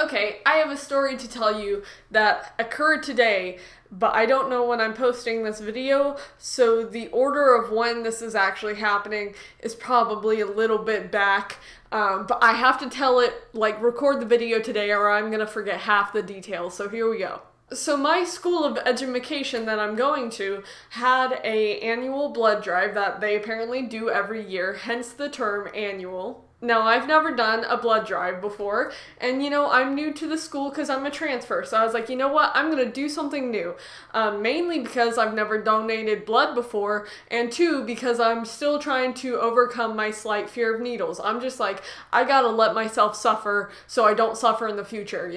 Okay, I have a story to tell you that occurred today, but I don't know when I'm posting this video, so the order of when this is actually happening is probably a little bit back. But I have to tell it, record the video today, or I'm gonna forget half the details, so here we go. So my school of education that I'm going to had a annual blood drive that they apparently do every year, hence the term annual. Now, I've never done a blood drive before, and I'm new to the school because I'm a transfer, so I was like, you know what, I'm gonna do something new. Mainly because I've never donated blood before, and two, because I'm still trying to overcome my slight fear of needles. I'm just like, I gotta let myself suffer so I don't suffer in the future,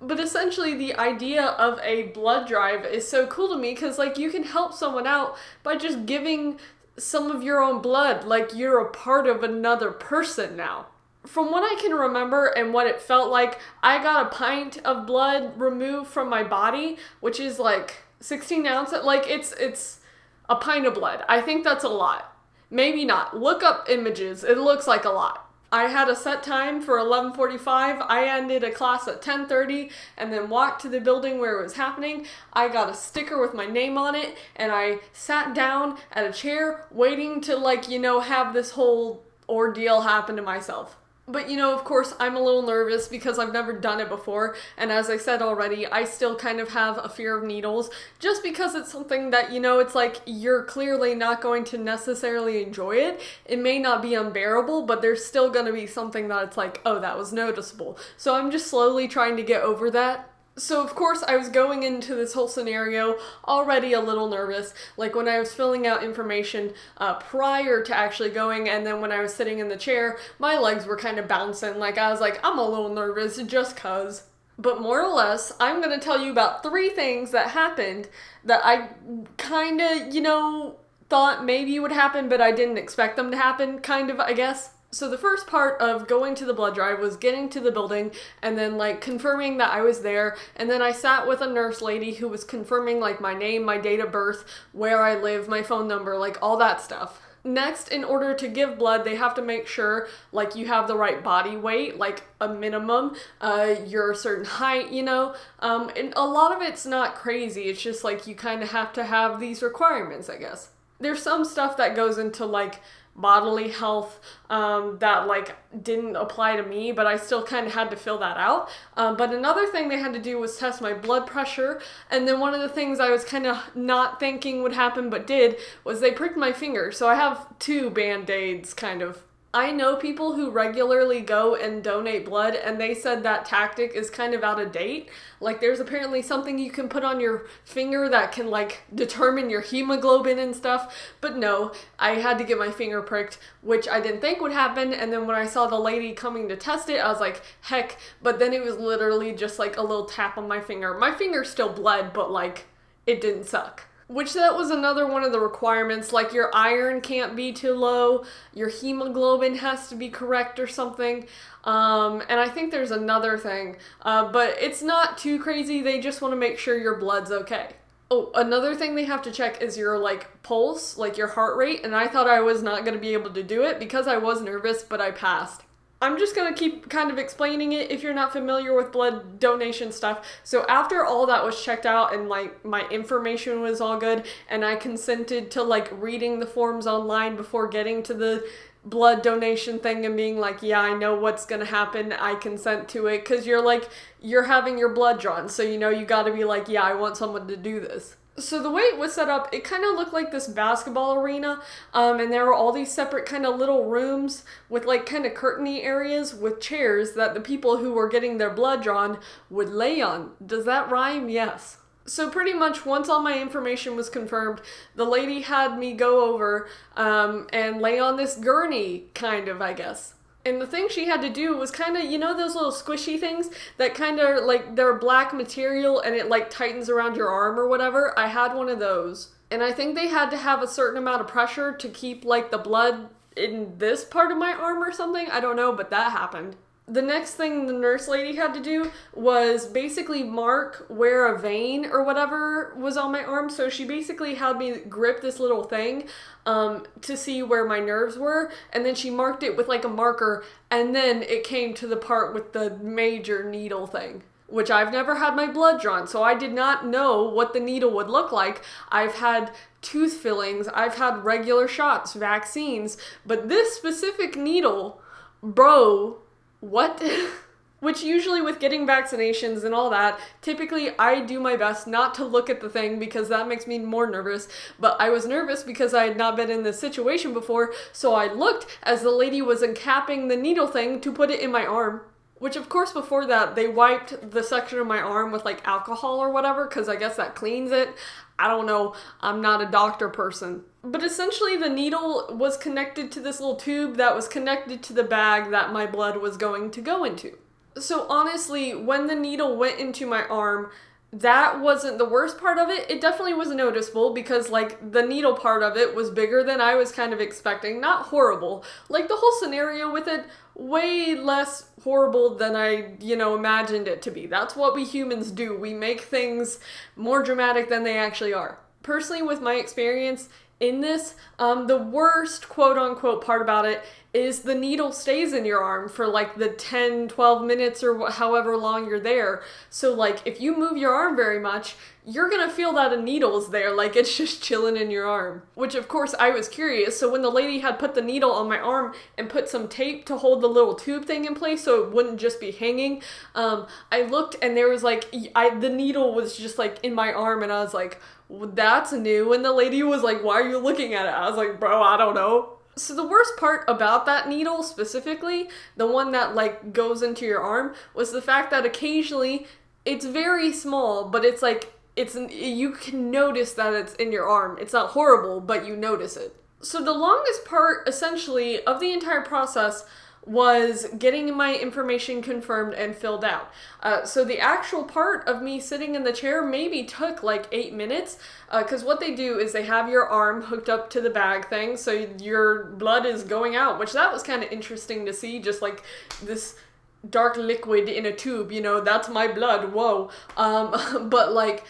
But essentially, the idea of a blood drive is so cool to me because, you can help someone out by just giving some of your own blood, like you're a part of another person now. From what I can remember and what it felt like, I got a pint of blood removed from my body, which is 16 ounces. It's a pint of blood. I think that's a lot. Maybe not. Look up images. It looks like a lot. I had a set time for 11:45. I ended a class at 10:30 and then walked to the building where it was happening. I got a sticker with my name on it and I sat down at a chair waiting to have this whole ordeal happen to myself. But of course, I'm a little nervous because I've never done it before, and as I said already, I still kind of have a fear of needles, just because it's something that, it's you're clearly not going to necessarily enjoy it. It may not be unbearable, but there's still going to be something that it's oh, that was noticeable. So I'm just slowly trying to get over that. So of course I was going into this whole scenario already a little nervous, when I was filling out information prior to actually going, and then when I was sitting in the chair, my legs were kind of bouncing, I was I'm a little nervous just cause. But more or less, I'm going to tell you about 3 things that happened that I kind of, thought maybe would happen, but I didn't expect them to happen, kind of, I guess. So the first part of going to the blood drive was getting to the building and then confirming that I was there, and then I sat with a nurse lady who was confirming my name, my date of birth, where I live, my phone number, all that stuff. Next, in order to give blood, they have to make sure you have the right body weight, a minimum, you're a certain height, and a lot of it's not crazy. It's just you kind of have to have these requirements, I guess. There's some stuff that goes into bodily health that didn't apply to me, but I still kind of had to fill that out. But another thing they had to do was test my blood pressure, and then one of the things I was kind of not thinking would happen but did was they pricked my finger, so I have 2 band-aids kind of. I know people who regularly go and donate blood, and they said that tactic is kind of out of date. There's apparently something you can put on your finger that can, determine your hemoglobin and stuff. But no, I had to get my finger pricked, which I didn't think would happen. And then when I saw the lady coming to test it, I was like, heck. But then it was literally just, a little tap on my finger. My finger still bled, but, it didn't suck. Which that was another one of the requirements, your iron can't be too low, your hemoglobin has to be correct or something, and I think there's another thing, but it's not too crazy, they just want to make sure your blood's okay. Oh, another thing they have to check is your, pulse, your heart rate, and I thought I was not going to be able to do it because I was nervous, but I passed. I'm just going to keep kind of explaining it if you're not familiar with blood donation stuff. So after all that was checked out and my information was all good and I consented to reading the forms online before getting to the blood donation thing and being yeah, I know what's going to happen, I consent to it, because you're having your blood drawn, so you got to be yeah, I want someone to do this. So the way it was set up, it kind of looked like this basketball arena, and there were all these separate kind of little rooms with kind of curtainy areas with chairs that the people who were getting their blood drawn would lay on. Does that rhyme? Yes. So pretty much once all my information was confirmed, the lady had me go over and lay on this gurney, kind of, I guess. And the thing she had to do was kind of, those little squishy things that kind of, they're black material and it, tightens around your arm or whatever. I had one of those. And I think they had to have a certain amount of pressure to keep, the blood in this part of my arm or something. I don't know, but that happened. The next thing the nurse lady had to do was basically mark where a vein or whatever was on my arm. So she basically had me grip this little thing to see where my nerves were, and then she marked it with like a marker, and then it came to the part with the major needle thing, which I've never had my blood drawn, so I did not know what the needle would look like. I've had tooth fillings, I've had regular shots, vaccines, but this specific needle, bro, what? Which usually with getting vaccinations and all that, typically I do my best not to look at the thing because that makes me more nervous. But I was nervous because I had not been in this situation before, so I looked as the lady was uncapping the needle thing to put it in my arm. Which of course before that, they wiped the section of my arm with like alcohol or whatever, because I guess that cleans it. I don't know, I'm not a doctor person. But essentially the needle was connected to this little tube that was connected to the bag that my blood was going to go into. So honestly, when the needle went into my arm, that wasn't the worst part of it. It definitely was noticeable because like the needle part of it was bigger than I was kind of expecting. Not horrible. Like the whole scenario with it, way less horrible than I, imagined it to be. That's what we humans do. We make things more dramatic than they actually are. Personally, with my experience in this, the worst quote-unquote part about it is the needle stays in your arm for like the 10, 12 minutes or however long you're there. So like if you move your arm very much, you're gonna feel that a needle's there, like it's just chilling in your arm. Which of course I was curious, so when the lady had put the needle on my arm and put some tape to hold the little tube thing in place so it wouldn't just be hanging, I looked and there was like, the needle was just like in my arm and I was like, well, that's new. And the lady was like, why are you looking at it? I was like, bro, I don't know. So the worst part about that needle specifically, the one that like goes into your arm, was the fact that occasionally it's very small, but it's like, you can notice that it's in your arm. It's not horrible, but you notice it. So the longest part essentially of the entire process was getting my information confirmed and filled out. So the actual part of me sitting in the chair maybe took like 8 minutes, because what they do is they have your arm hooked up to the bag thing, so your blood is going out, which that was kind of interesting to see, just like this dark liquid in a tube, that's my blood, whoa. But like,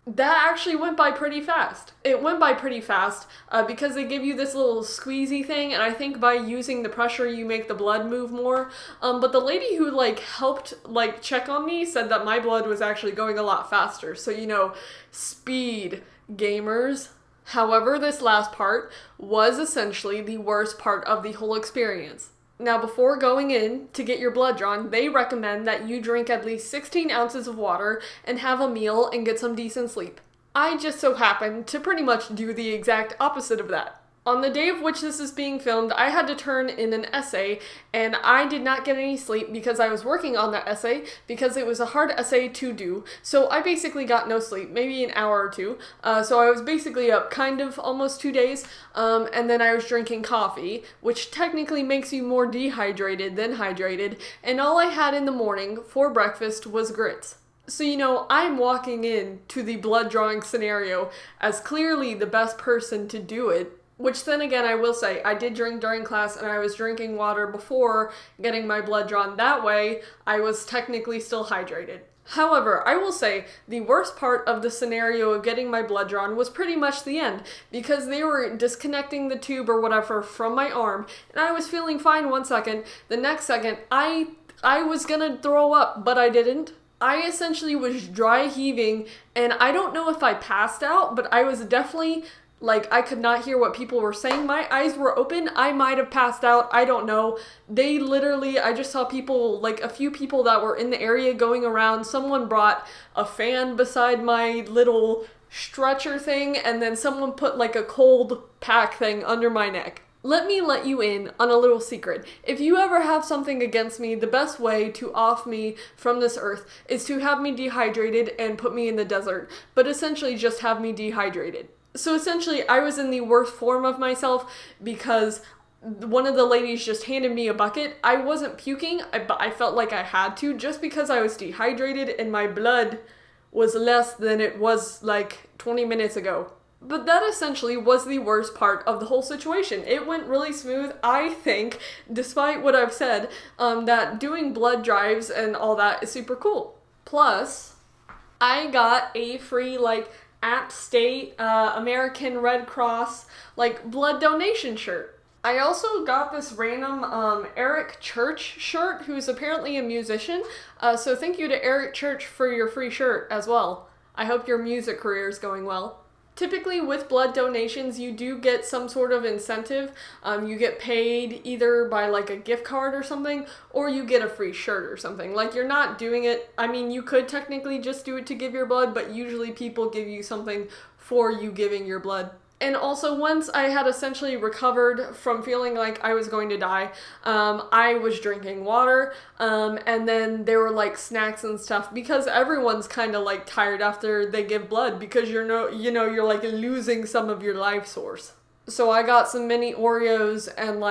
that actually went by pretty fast. It went by pretty fast because they give you this little squeezy thing, and I think by using the pressure you make the blood move more. But the lady who helped check on me said that my blood was actually going a lot faster. So, speed, gamers. However, this last part was essentially the worst part of the whole experience. Now, before going in to get your blood drawn, they recommend that you drink at least 16 ounces of water and have a meal and get some decent sleep. I just so happened to pretty much do the exact opposite of that. On the day of which this is being filmed, I had to turn in an essay, and I did not get any sleep because I was working on that essay because it was a hard essay to do. So I basically got no sleep, maybe an hour or two. So I was basically up kind of almost 2 days, and then I was drinking coffee, which technically makes you more dehydrated than hydrated, and all I had in the morning for breakfast was grits. So, I'm walking in to the blood drawing scenario as clearly the best person to do it. Which then again, I will say, I did drink during class and I was drinking water before getting my blood drawn. That way, I was technically still hydrated. However, I will say the worst part of the scenario of getting my blood drawn was pretty much the end, because they were disconnecting the tube or whatever from my arm, and I was feeling fine 1 second. The next second, I was gonna throw up, but I didn't. I essentially was dry heaving, and I don't know if I passed out, but I was definitely I could not hear what people were saying. My eyes were open. I might have passed out. I don't know. I just saw people, a few people that were in the area going around. Someone brought a fan beside my little stretcher thing, and then someone put a cold pack thing under my neck. Let me let you in on a little secret. If you ever have something against me, the best way to off me from this earth is to have me dehydrated and put me in the desert, but essentially just have me dehydrated. So essentially, I was in the worst form of myself because one of the ladies just handed me a bucket. I wasn't puking, but I felt like I had to just because I was dehydrated and my blood was less than it was 20 minutes ago. But that essentially was the worst part of the whole situation. It went really smooth, I think, despite what I've said, that doing blood drives and all that is super cool. Plus, I got a free, App State, American Red Cross, blood donation shirt. I also got this random Eric Church shirt, who's apparently a musician, so thank you to Eric Church for your free shirt as well. I hope your music career is going well. Typically with blood donations, you do get some sort of incentive. You get paid either by a gift card or something, or you get a free shirt or something. You're not doing it, I mean, you could technically just do it to give your blood, but usually people give you something for you giving your blood. And also, once I had essentially recovered from feeling like I was going to die, I was drinking water, and then there were snacks and stuff, because everyone's kind of tired after they give blood, because you're losing some of your life source. So I got some mini Oreos, and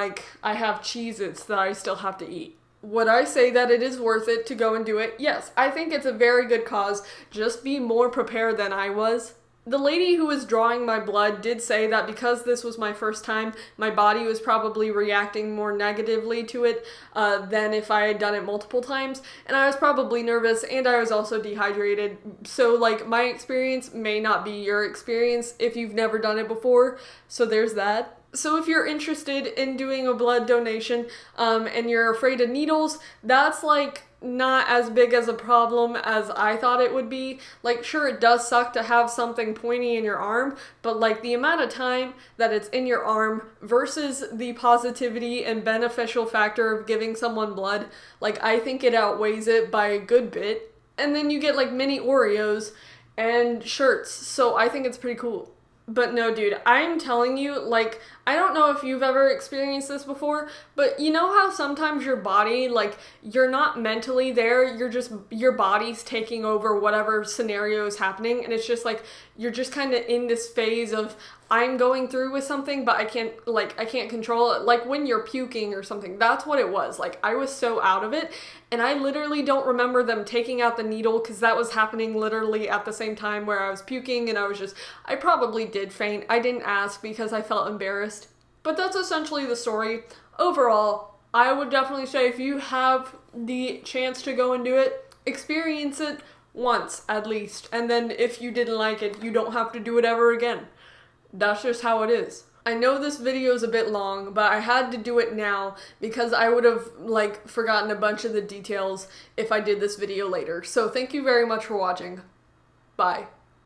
I have Cheez-Its that I still have to eat. Would I say that it is worth it to go and do it? Yes, I think it's a very good cause. Just be more prepared than I was. The lady who was drawing my blood did say that because this was my first time, my body was probably reacting more negatively to it than if I had done it multiple times, and I was probably nervous, and I was also dehydrated, so my experience may not be your experience if you've never done it before, so there's that. So if you're interested in doing a blood donation and you're afraid of needles, that's not as big as a problem as I thought it would be. Sure, it does suck to have something pointy in your arm, but the amount of time that it's in your arm versus the positivity and beneficial factor of giving someone blood, I think it outweighs it by a good bit. And then you get mini Oreos and shirts, so I think it's pretty cool. But no, dude, I'm telling you, I don't know if you've ever experienced this before, but you know how sometimes your body, you're not mentally there, your body's taking over whatever scenario is happening, and it's just you're just kind of in this phase of, I'm going through with something, but I can't control it. When you're puking or something, that's what it was. I was so out of it, and I literally don't remember them taking out the needle, because that was happening literally at the same time where I was puking, and I probably did faint. I didn't ask because I felt embarrassed. But that's essentially the story. Overall, I would definitely say if you have the chance to go and do it, experience it once at least, and then if you didn't like it, you don't have to do it ever again. That's just how it is. I know this video is a bit long, but I had to do it now because I would have forgotten a bunch of the details if I did this video later. So thank you very much for watching. Bye.